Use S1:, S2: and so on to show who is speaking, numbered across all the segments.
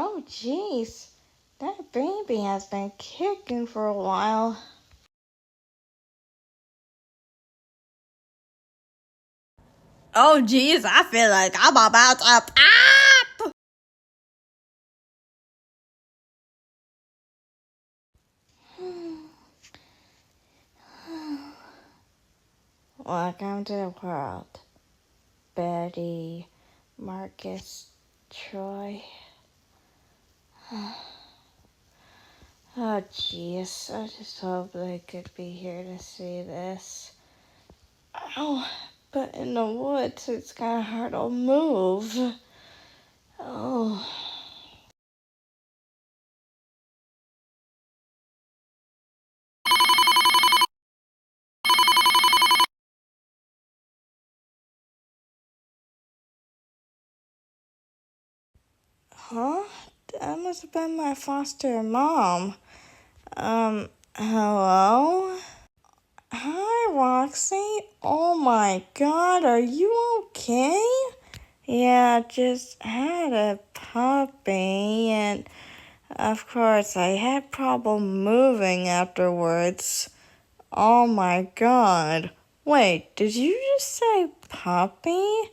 S1: Oh, jeez. That baby has been kicking for a while. Oh, jeez, I feel like I'm about to pop. Welcome to the world, Betty, Marcus, Troy. Oh, jeez, I just hope they could be here to see this. Oh, but in the woods, it's kind of hard to move. Oh. Huh? That must have been my foster mom. Hello? Hi, Roxy. Oh my god, are you okay? Yeah, just had a puppy, and of course I had problem moving afterwards. Oh my god. Wait, did you just say puppy?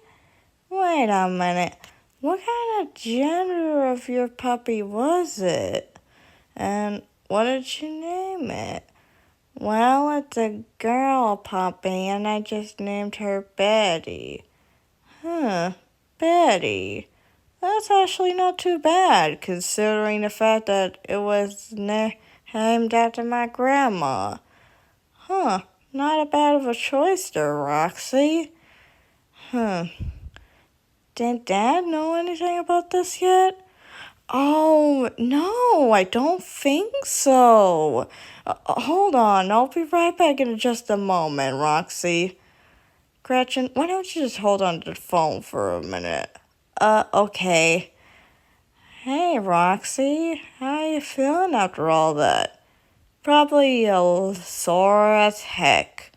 S1: Wait a minute. What kind of gender of your puppy was it? And what did you name it? Well, it's a girl puppy, and I just named her Betty. Huh, Betty. That's actually not too bad, considering the fact that it was named after my grandma. Huh, not a bad of a choice there, Roxy. Huh. Did Dad know anything about this yet? Oh, no, I don't think so. Hold on, I'll be right back in just a moment, Roxy. Gretchen, why don't you just hold on to the phone for a minute? Okay. Hey, Roxy, how you feeling after all that? Probably sore as heck.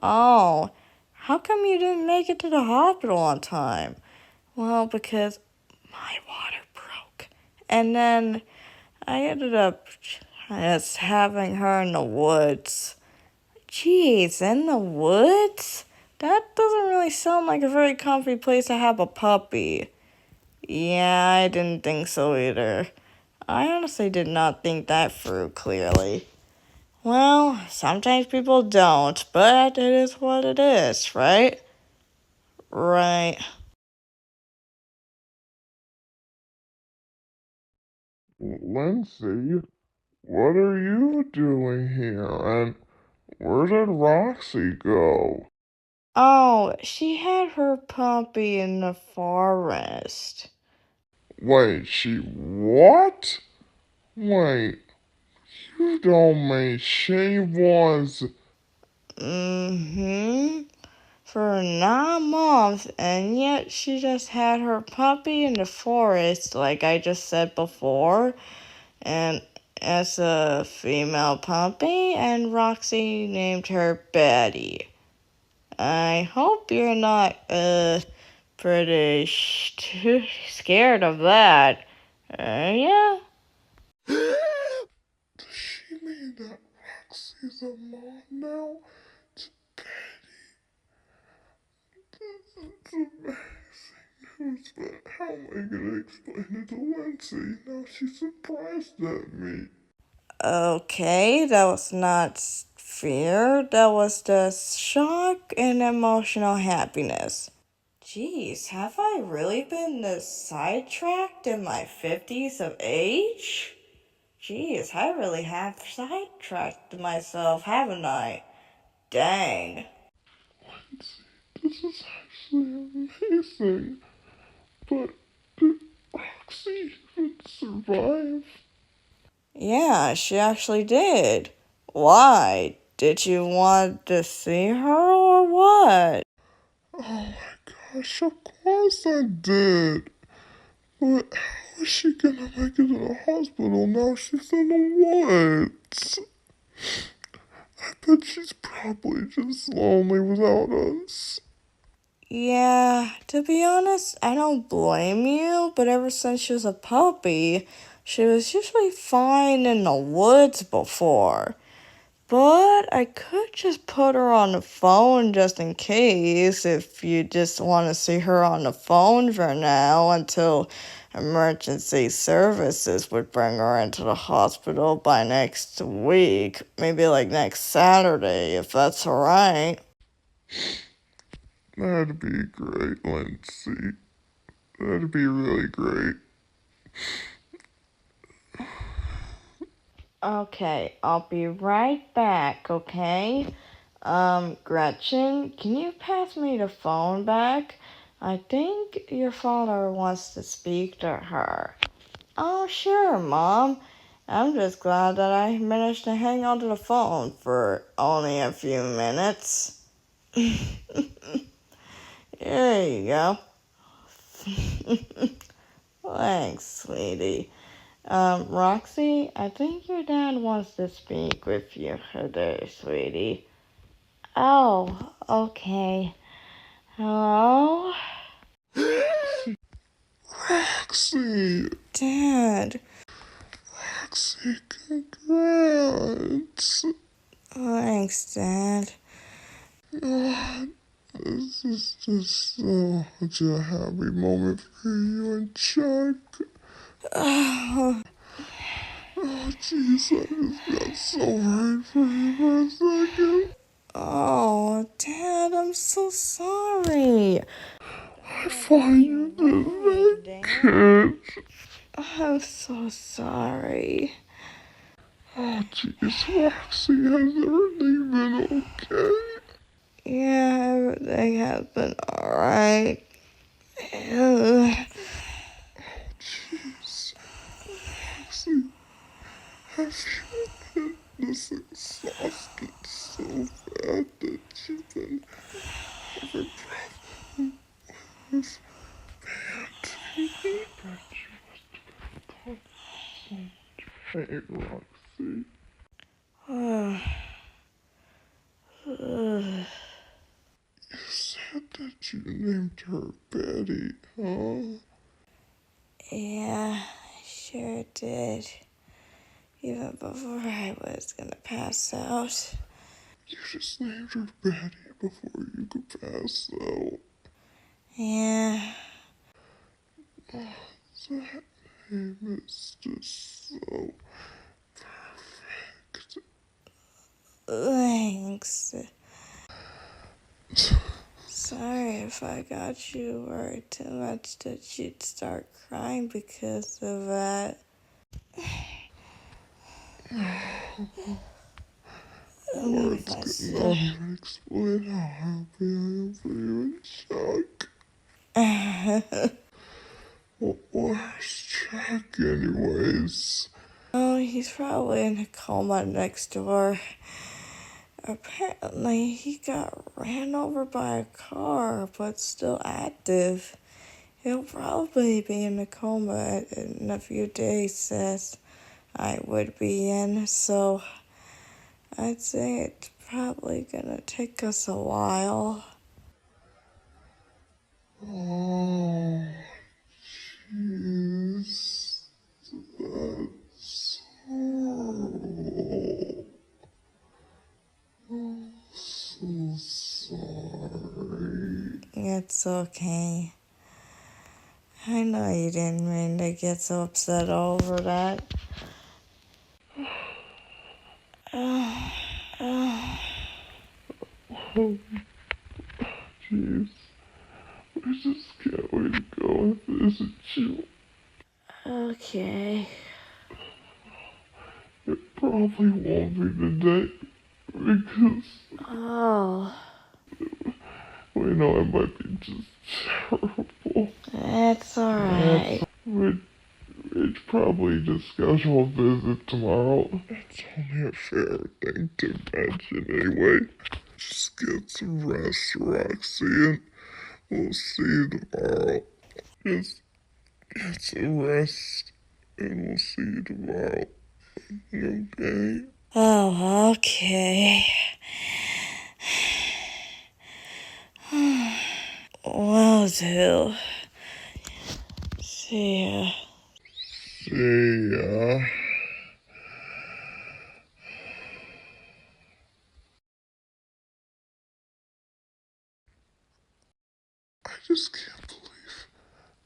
S1: Oh, how come you didn't make it to the hospital on time? Well, because my water broke. And then I ended up just having her in the woods. Jeez, in the woods? That doesn't really sound like a very comfy place to have a puppy. Yeah, I didn't think so either. I honestly did not think that through clearly. Well, sometimes people don't, but it is what it is, right? Right.
S2: Lindsay, what are you doing here? And where did Roxy go?
S1: Oh, she had her puppy in the forest.
S2: Wait, she what? Wait, you don't mean she was.
S1: Mm-hmm. For 9 months, and yet she just had her puppy in the forest, like I just said before. And as a female puppy, and Roxy named her Betty. I hope you're not, pretty scared of that. Yeah?
S2: Does she mean that Roxy's a mom now? To Betty? It's amazing news, but how am I gonna explain it to Lindsay? Now she's surprised at me.
S1: Okay, that was not fear. That was just shock and emotional happiness. Jeez, have I really been this sidetracked in my 50s of age? Jeez, I really have sidetracked myself, haven't I? Dang.
S2: Lindsay, this is actually amazing. But did Roxy even survive?
S1: Yeah, she actually did. Why? Did you want to see her or what?
S2: Oh my gosh, of course I did. But how is she gonna make it to the hospital now she's in the woods? I bet she's probably just lonely without us.
S1: Yeah, to be honest, I don't blame you, but ever since she was a puppy, she was usually fine in the woods before. But I could just put her on the phone just in case if you just want to see her on the phone for now until emergency services would bring her into the hospital by next week. Maybe like next Saturday, if that's alright.
S2: That'd be great, Lindsay. That'd be really great.
S1: Okay, I'll be right back, okay? Gretchen, can you pass me the phone back? I think your father wants to speak to her. Oh, sure, Mom. I'm just glad that I managed to hang on to the phone for only a few minutes. There you go. Thanks, sweetie. Roxy, I think your dad wants to speak with you there, sweetie. Oh, okay. Hello?
S2: Roxy!
S1: Dad.
S2: Roxy, congrats!
S1: Thanks, Dad.
S2: Oh, this is just such a happy moment for you and Chuck.
S1: Oh,
S2: Oh, jeez, I just got so worried for you for a second.
S1: oh, Dad, I'm so sorry.
S2: I thought you did make it.
S1: I'm so sorry.
S2: Oh, jeez, Roxy, has everything been okay?
S1: Yeah, everything has been alright. Ugh.
S2: Jeez, Roxy, have you been this exhausted so bad that you've been having problems with Madi? Hey, Roxy,
S1: Ugh.
S2: you said that you named her Betty, huh?
S1: Yeah, I sure did. Even before I was gonna pass out.
S2: You just named her Betty before you could pass out.
S1: Yeah,
S2: That name is just so perfect.
S1: thanks. Sorry if I got you worried too much that you'd start crying because of that.
S2: Words cannot even explain how happy I am for you and Chuck. Well, where's Chuck, anyways?
S1: Oh, he's probably in a coma next door. Apparently, he got ran over by a car, but still active. He'll probably be in a coma in a few days, as I would be in, so I'd say it's probably gonna take us a while.
S2: Oh, jeez. That's horrible. I'm so sorry.
S1: It's okay. I know you didn't mean to get so upset over that.
S2: Oh, jeez. I just can't wait to go and visit you.
S1: Okay.
S2: It probably won't be today because
S1: Oh,
S2: we know it might be just terrible.
S1: that's alright.
S2: We'd probably just schedule a visit tomorrow. It's only a fair thing to mention anyway. Just get some rest, Roxy, and we'll see you tomorrow. Just get some rest, and we'll see you tomorrow. Okay?
S1: Oh, okay. Will do. See ya.
S2: See ya. I just can't believe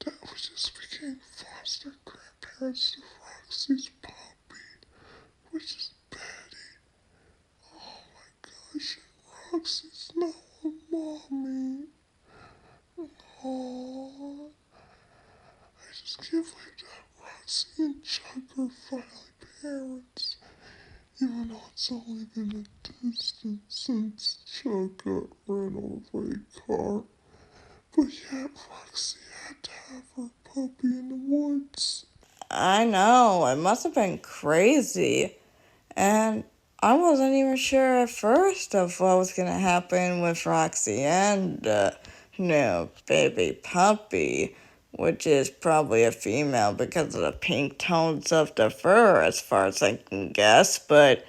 S2: that we just became foster grandparents to Roxy's puppy, which is Betty. Oh my gosh, Roxy's now a mommy. Oh, I just can't believe that Roxy and Chuck are finally parents. Even though it's only been a distance since Chuck got run over by a car. But yet Roxy had to have her puppy in the woods.
S1: I know, it must have been crazy. And I wasn't even sure at first of what was going to happen with Roxy and, baby puppy, which is probably a female because of the pink tones of the fur, as far as I can guess. But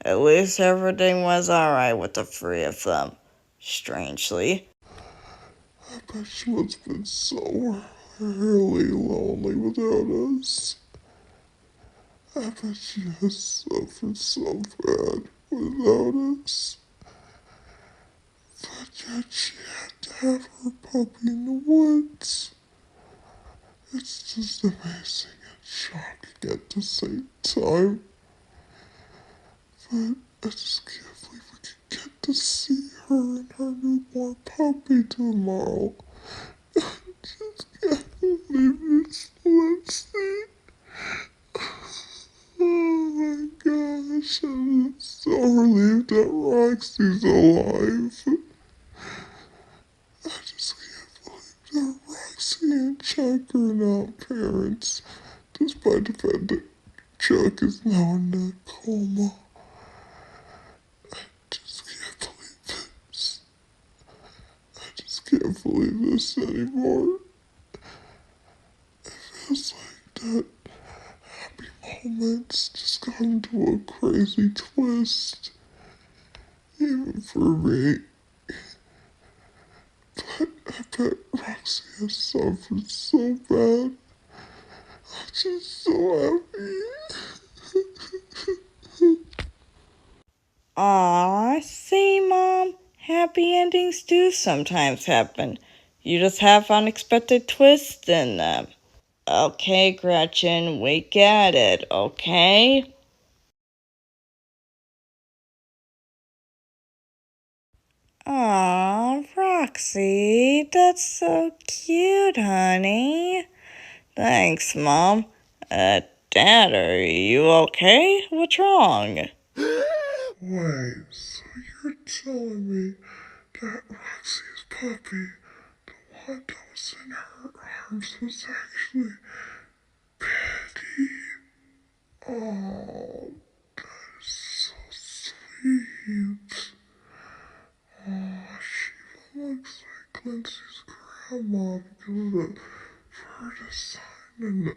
S1: at least everything was alright with the three of them, strangely.
S2: I bet she must have been so really lonely without us. I bet she has suffered so bad without us. But yet she had to have her puppy in the woods. It's just amazing and shocking at the same time. But I just can't believe we can get to see her and her newborn puppy tomorrow. I just can't believe it's Wednesday. Oh my gosh, I'm so relieved that Roxy's alive. I just can't believe that Roxy and Chuck are not parents, despite the fact that Chuck is now in a coma. I just can't believe this. I just can't believe this anymore. It feels like that happy moments just got into a crazy twist, even for me. But I bet Roxy has suffered so bad. I'm just so happy.
S1: Aw, see, Mom? Happy endings do sometimes happen. You just have unexpected twists in them. Okay, Gretchen, we get it, okay? Aw, Roxy, that's so cute, honey. Thanks, Mom. Dad, are you okay? What's wrong?
S2: Wait, so you're telling me that Roxy's puppy, the one that was in her arms, was actually Betty? Oh, that is so sweet. Oh, she looks like Lindsay's grandma because of the fur design and the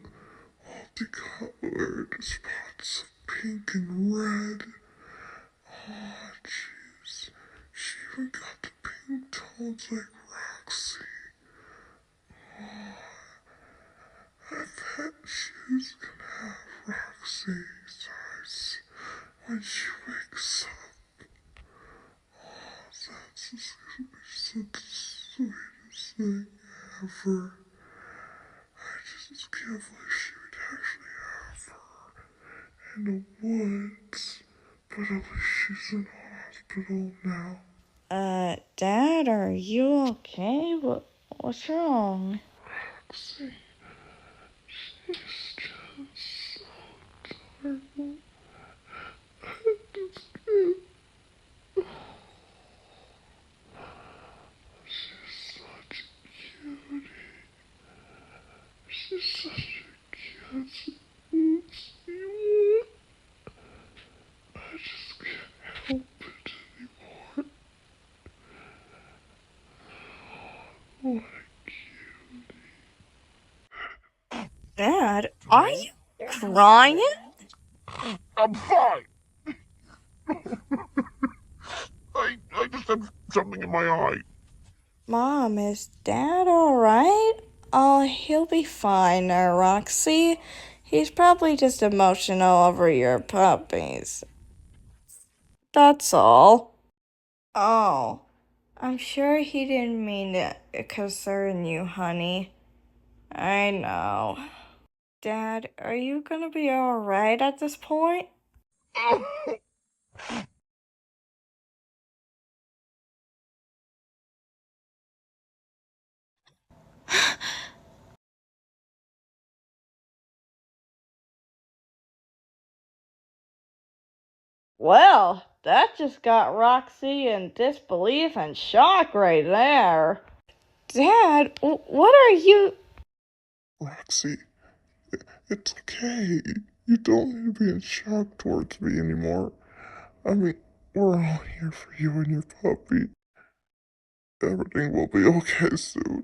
S2: multicolored spots of pink and red. Oh, jeez. She even got the pink tones like Roxy. I bet she was gonna have Roxy's eyes when she wakes up. Oh, that's just gonna be such the sweetest thing ever. I just can't believe she would actually have her in the woods. But at least she's in hospital now.
S1: Dad, are you okay? What's wrong?
S2: Roxy, she's just so adorable. I just can't. She's such a cutie. She's such a cute Lucy. I just can't help it anymore. What a cutie.
S1: Dad, are you crying?
S2: I'm fine. I just have something in my eye.
S1: Mom, is Dad alright? Oh, he'll be fine, Roxy. He's probably just emotional over your puppies. That's all. Oh, I'm sure he didn't mean to concern you, honey. I know. Dad, are you gonna be alright at this point? Well, that just got Roxy in disbelief and shock right there. Dad, what are you...
S2: Roxy, it's okay. You don't need to be in shock towards me anymore. I mean, we're all here for you and your puppy. Everything will be okay soon.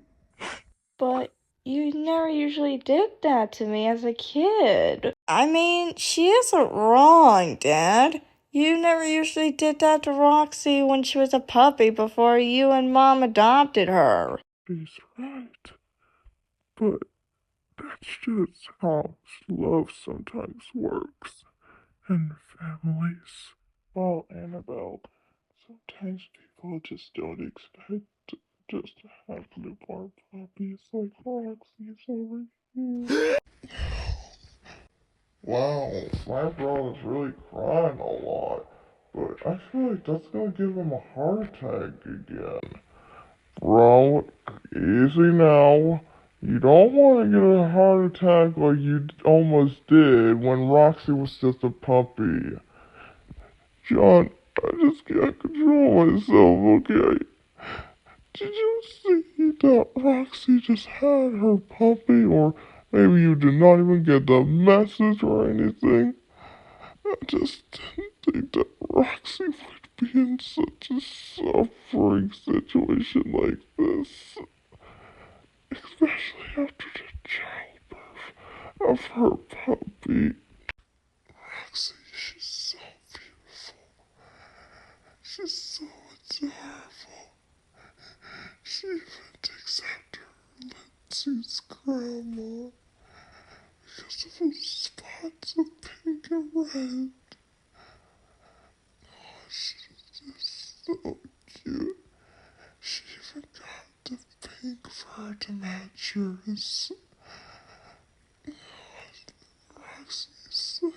S1: But you never usually did that to me as a kid. I mean, she isn't wrong, Dad. You never usually did that to Roxy when she was a puppy before you and Mom adopted her.
S2: He's right. But that's just how love sometimes works in families. Well, Annabelle, sometimes people just don't expect just to have newborn puppies like Roxy's over here. Wow, my brother's really crying a lot, but I feel like that's gonna give him a heart attack again. Bro, easy now. You don't want to get a heart attack like you almost did when Roxy was just a puppy. John, I just can't control myself, okay? Did you see that Roxy just had her puppy, or maybe you did not even get the message or anything? I just didn't think that Roxy would be in such a suffering situation like this, especially after the childbirth of her puppy. Roxy, she's so beautiful. She's so adorable. She even takes after her Lindsay's grandma because of those spots of pink and red. She's just so cute. She even got the pink fur to match yours. Roxy's lady,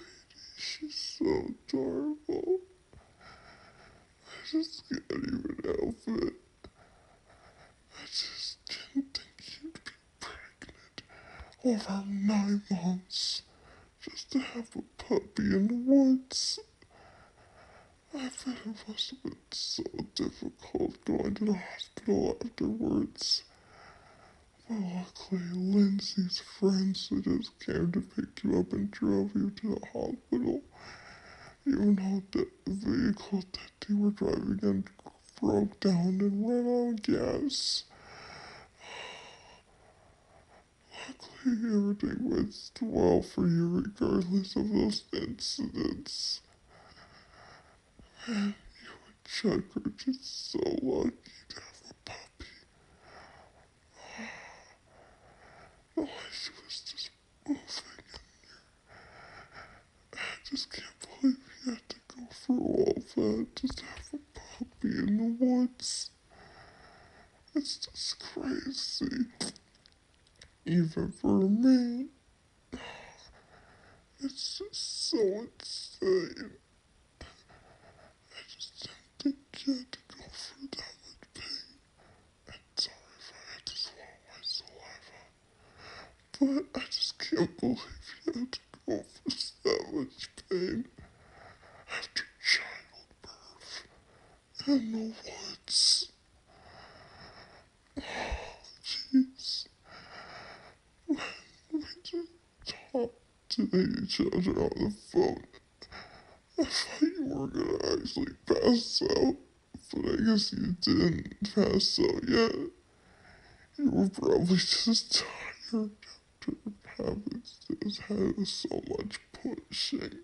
S2: she's so adorable. I just can't even help it. I just didn't think you'd be pregnant over 9 months just to have a puppy in the woods. I bet it must have been so difficult going to the hospital afterwards. But luckily, Lindsay's friends just came to pick you up and drove you to the hospital. Even though the vehicle that they were driving in broke down and ran out of gas. Luckily, everything went well for you regardless of those incidents. And you and Chuck are just so lucky to have a puppy. The life was just moving. I just can't believe you had to go through all that just to have a puppy in the woods. It's just crazy. Even for me, it's just so insane. I just didn't think you had to go through that much pain. And sorry if I had to swallow my saliva, but I just can't believe you had to go through that much pain after childbirth in the woods. Jeez, we just talked to each other on the phone. I thought you were gonna actually pass out, but I guess you didn't pass out yet. You were probably just tired after having just had so much pushing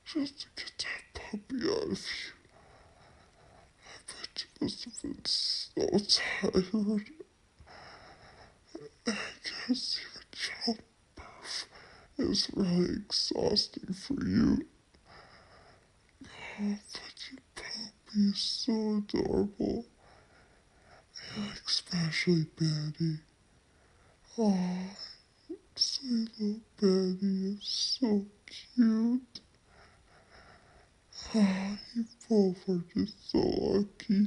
S2: just to get that puppy out of you. I bet you must have been so tired. I guess even childbirth is really exhausting for you. Oh, but your puppy is so adorable. Especially Betty. Oh, sweet little Betty is so cute. Oh, you both are just so lucky.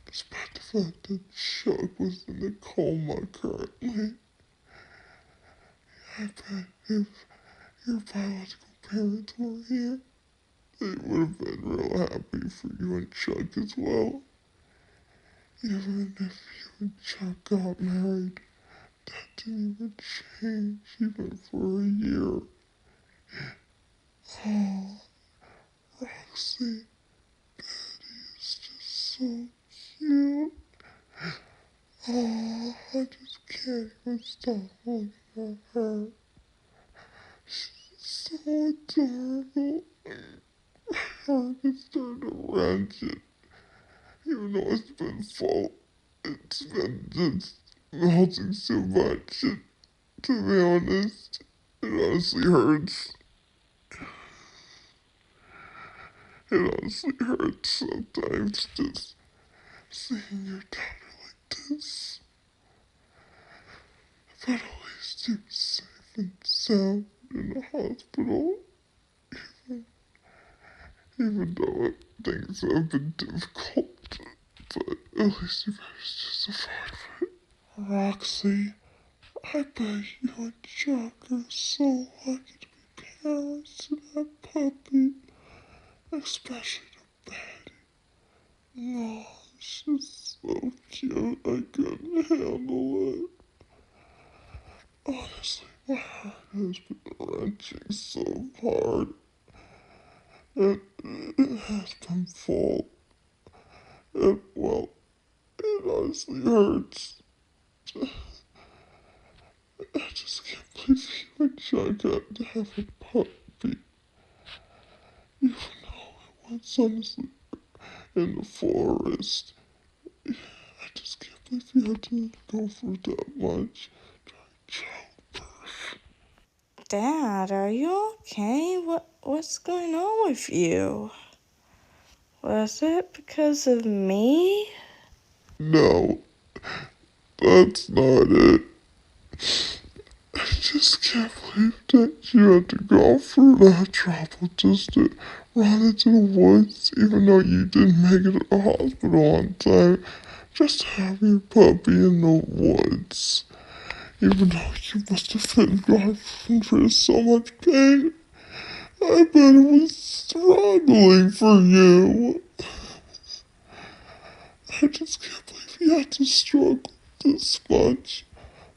S2: Despite the fact that Chuck was in a coma currently. I bet if your biological parents were here, they would have been real happy for you and Chuck as well. Even if you and Chuck got married, that didn't even change even for a year. Oh, Roxy, Betty is just so cute. Oh, I just can't even stop looking at her. She's so adorable. My heart is starting to wrench it, even though it's been full. It's been just melting so much. And to be honest, it honestly hurts. It honestly hurts sometimes just seeing your daughter like this. But at least you're safe and sound in the hospital, even though things have been difficult. But at least you managed to survive it. Roxy, I bet you and Chuck are so lucky to be parents to that puppy, especially to Betty. No, she's so cute, I couldn't handle it. Honestly, my heart has been wrenching so hard. It has been full. And, well, it honestly hurts. I just can't believe you and Chuck had to have a puppy. Even though it was honestly in the forest. I just can't believe you had to go through that much childbirth.
S1: Dad, are you okay? What's going on with you? Was it because of me?
S2: No, that's not it. I just can't believe that you had to go through that trouble just to run into the woods, even though you didn't make it to the hospital on time. Just to have your puppy in the woods, even though you must have been going through so much pain. I bet it was struggling for you. I just can't believe you had to struggle this much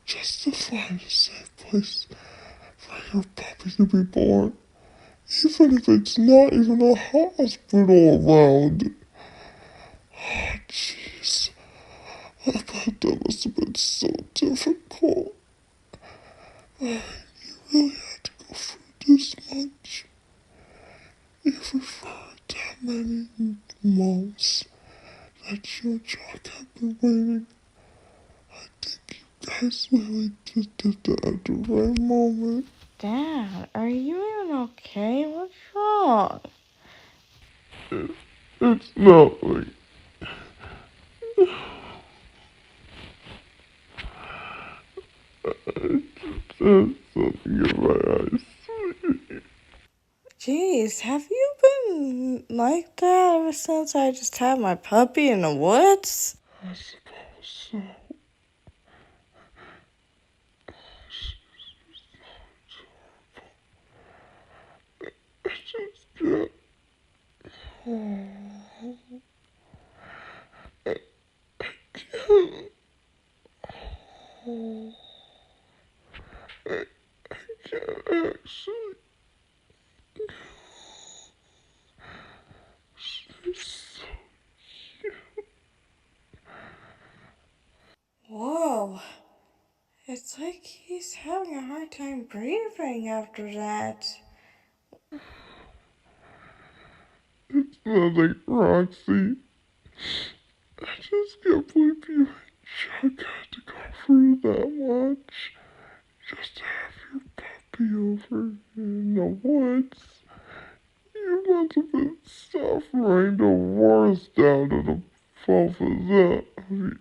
S2: just to find a safe place for your puppy to be born. Even if it's not even a hospital around. Oh, jeez. I bet that must have been so difficult. You really had to go through this much. Even for that many months that you and Jack have been waiting. I think you guys really just did that at the right moment.
S1: Dad, are you even okay? What's wrong?
S2: It's nothing. There's something in my eyes.
S1: Jeez, have you been like that ever since I just had my puppy in the woods?
S2: I suppose so. I just can't. Oh, can't. Oh, I can't actually. She's so
S1: Whoa, it's like he's having a hard time breathing after that.
S2: It's nothing, Roxy. I just can't believe you and Chuck had to go through that much just to have your puppy over in the woods. You must have been suffering the worst out of the both of them.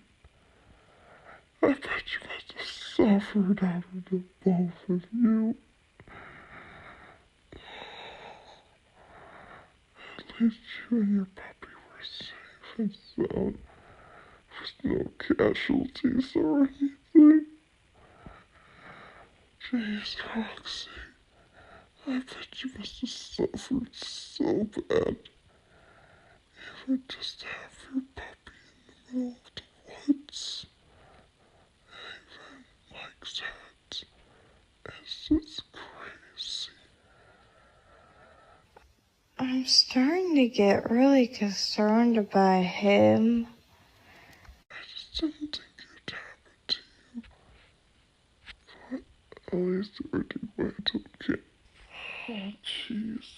S2: I bet you must have suffered out of the both of you. At least you and your puppy were safe and sound, with no casualties or anything. Jeez, Roxy, I bet you must have suffered so bad. Even just to have your puppy in the middle of the woods. Even like that. It's just crazy.
S1: I'm starting to get really concerned about him.
S2: I just didn't think it'd happen to you. But at least everything went okay. Oh, jeez.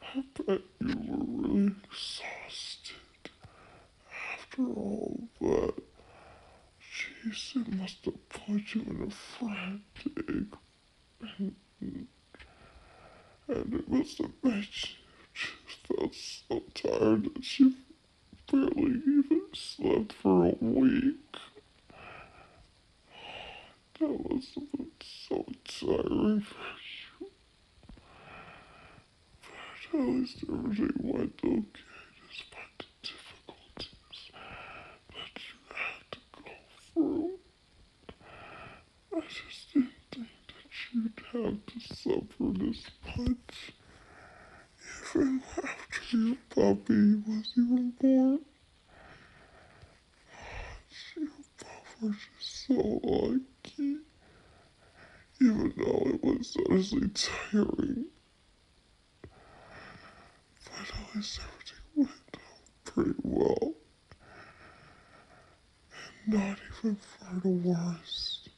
S2: I bet you were really exhausted after all that. Jeez, it must have put you in a frantic, and it must have made you just felt so tired that you barely even slept for a week. That must have been so tiring for you. But at least everything went okay despite the difficulties that you had to go through. I just didn't think that you'd have to suffer this much, even after your puppy was even born. You both were just so lucky, even though it was honestly tiring. But at least everything went out pretty well, not even for the worst.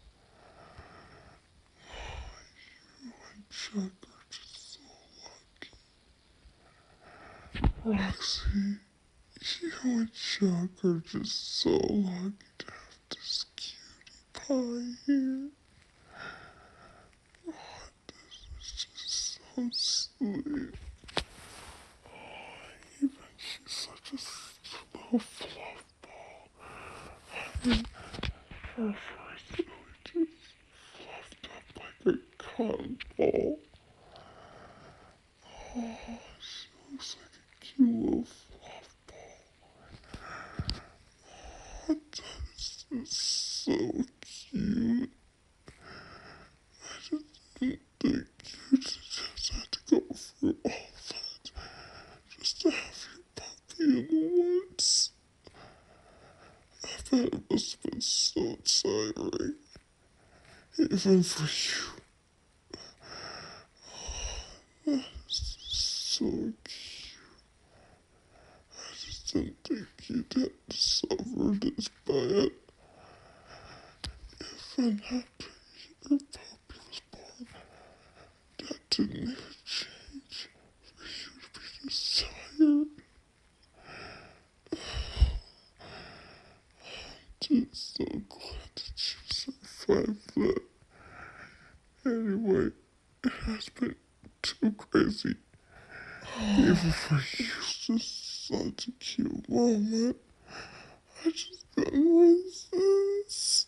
S2: You and Chuck are just so lucky. Roxy, you and Chuck are just so lucky to have this cutie pie here. Oh, this is just so sweet. Even she's such a little fluff ball. Her face really just fluffed up like a cotton ball. Oh, she looks like a cute little fluff ball. Oh, that is just so cute. I just didn't think you just had to go through all that just to have your puppy in the woods. I bet it must have been so tiring, even for you. That is so cute. I just didn't think you'd have to suffer this bad. Even after your puppy was born, that didn't even change for you to be this tired. Just so glad that you survived that. Anyway, it has been too crazy. Even for you, it's just such a cute moment. I just couldn't resist.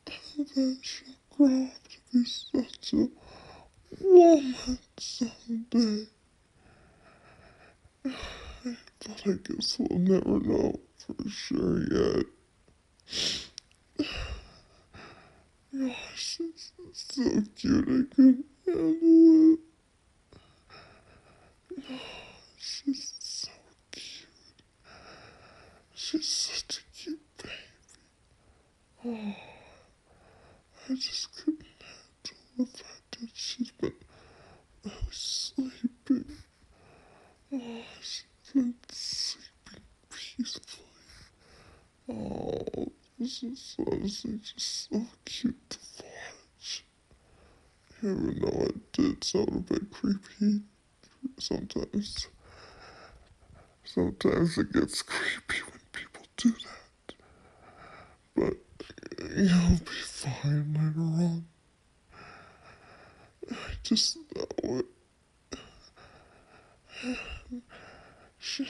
S2: I bet she'll grow up to be such a woman someday. But I guess we'll never know for sure yet. Gosh, it's so cute I couldn't handle it. She's so cute. She's such a cute baby. Oh, I just couldn't handle the fact that she's been really sleeping. Oh, she's been sleeping peacefully. Oh, this is honestly just so cute to watch. Even though it did sound a bit creepy sometimes. Sometimes it gets creepy when people do that. But you'll be fine later on. I just know it. She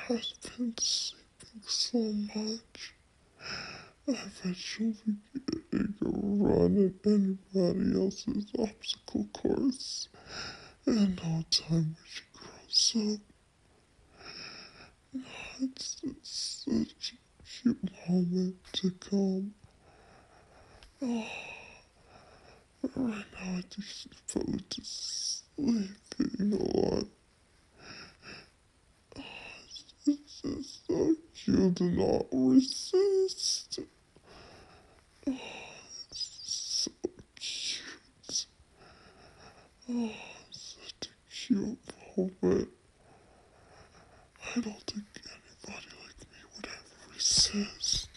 S2: has been sleeping so much. I bet she'll be getting a run at anybody else's obstacle course in no time when she grows up. It's such a cute moment to come. Oh, but right now I think she's probably just sleeping a lot. It's just so cute to not resist. Oh, it's so cute. Oh, such a cute moment. I don't think anybody like me would ever resist.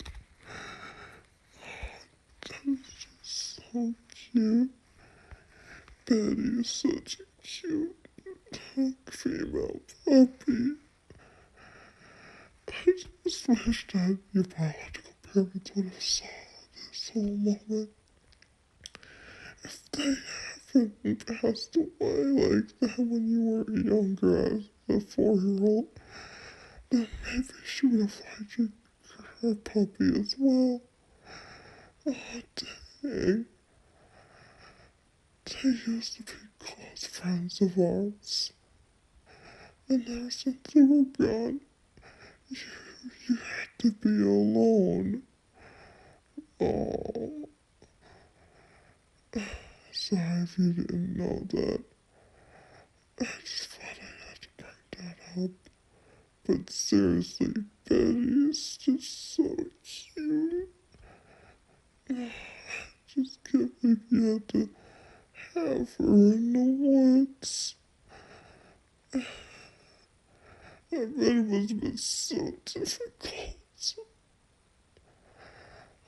S2: That is just so cute. Betty is such a cute female puppy. I just wish that your biological parents would have saw this whole moment. If they haven't passed away like that when you were younger as a 4-year-old, then maybe she would have liked her puppy as well. Oh, dang. They used to be close friends of ours. And ever since they were gone, you had to be alone. Oh, sorry if you didn't know that. I just thought I had to bring that up. But seriously, Betty is just so cute. I just can't believe you had to have her in the woods. I bet it must have been so difficult.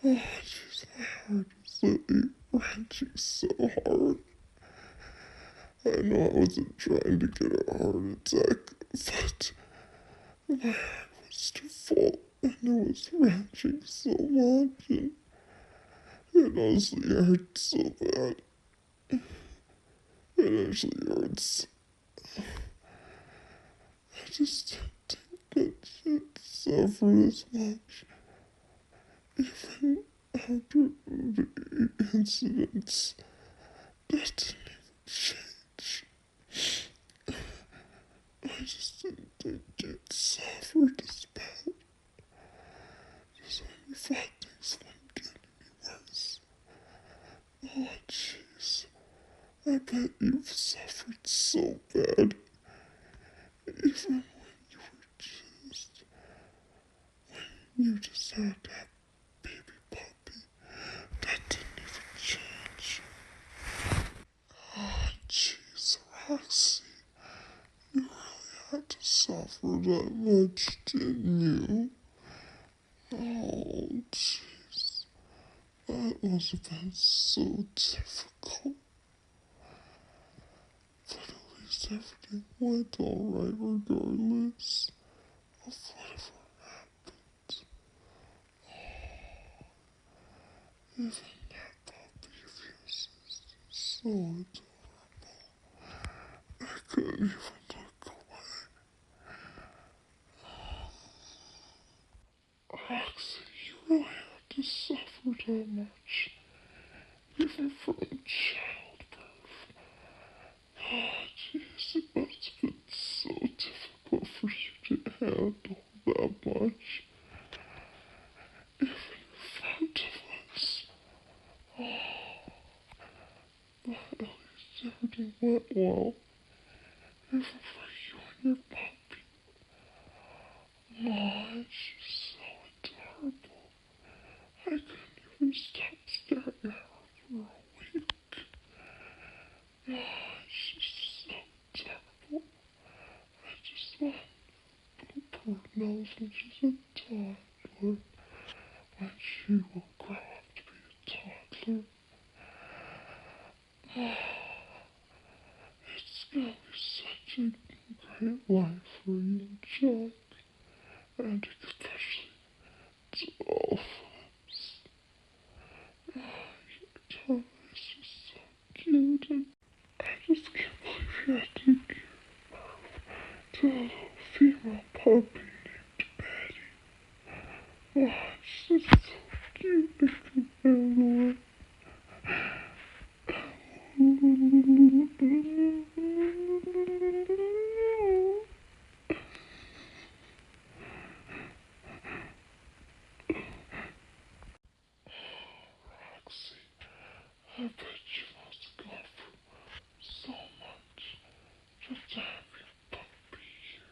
S2: Oh, jeez, my heart is literally wrenching so hard. I know I wasn't trying to get a heart attack, but my heart was too full and it was wrenching so much and it honestly hurt so bad. It actually hurts. I just didn't think that she'd suffer this much. Even after the incidents, that didn't even change. I just didn't think you'd suffer this bad. Just when you thought things wouldn't get any worse. Oh, jeez. I bet you've suffered so bad. Even when you just had that baby puppy. That didn't even change. Oh, jeez, Roxy. You really had to suffer that much, didn't you? Oh, jeez. That must have been so difficult. But at least everything went alright regardless of whatever happened. Even that puppy of yours is so adorable. I couldn't even look away. Roxy, you really had to suffer that much, even from childbirth. Oh, jeez, it must have been so difficult for you to handle that much, even in front of us. But at least everything went well, even for you and your puppy. Oh, she's so adorable. I couldn't even stop staring at her for a week. Oh, she's so adorable. I just want to put her nose when she's a toddler, when she will grow up to be a toddler. Oh, it's gonna be such a great life for you, Jack. and especially Dolphins. Dolphins is just so cute, and I just can't believe you had to give birth to a little female puppy named Madi. Oh, it's just so cute. I can handle it. Roxy, I bet you must have gone through so much just to have your puppy here.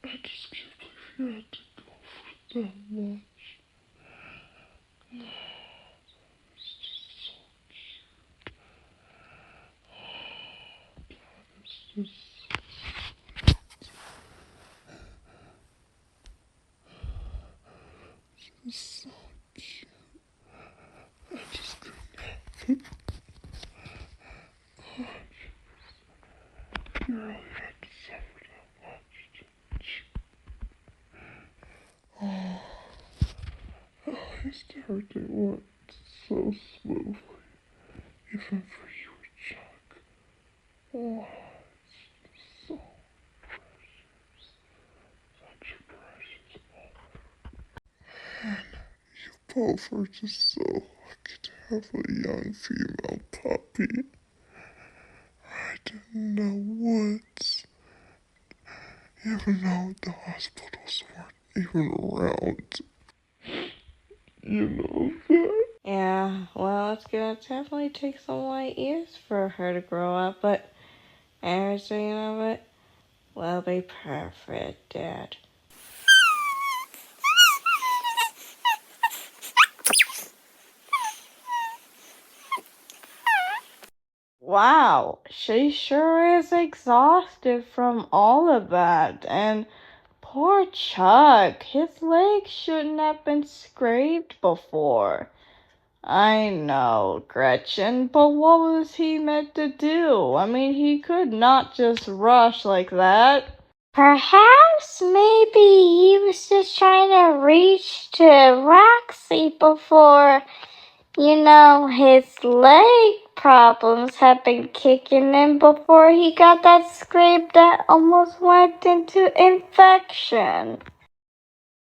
S2: I just can't believe you had to go through that much. It's just so cute. It's just so cute. I just couldn't help it. You really had to suffer that much, didn't you? Oh, at least everything went so smoothly, even for you and Chuck. Oh, it's so precious. Such a precious moment. You both are just so lucky to have a young female puppy. I didn't know what. Even though the hospitals weren't even around. You know that?
S1: Yeah, well, it's gonna definitely take some light years for her to grow up, but everything of it will be perfect, Dad. Wow, she sure is exhausted from all of that, and poor Chuck, his leg shouldn't have been scraped before. I know, Gretchen, but what was he meant to do? I mean, he could not just rush like that. Perhaps maybe he was just trying to reach to Roxy before, his leg problems had been kicking in before he got that scrape that almost went into infection.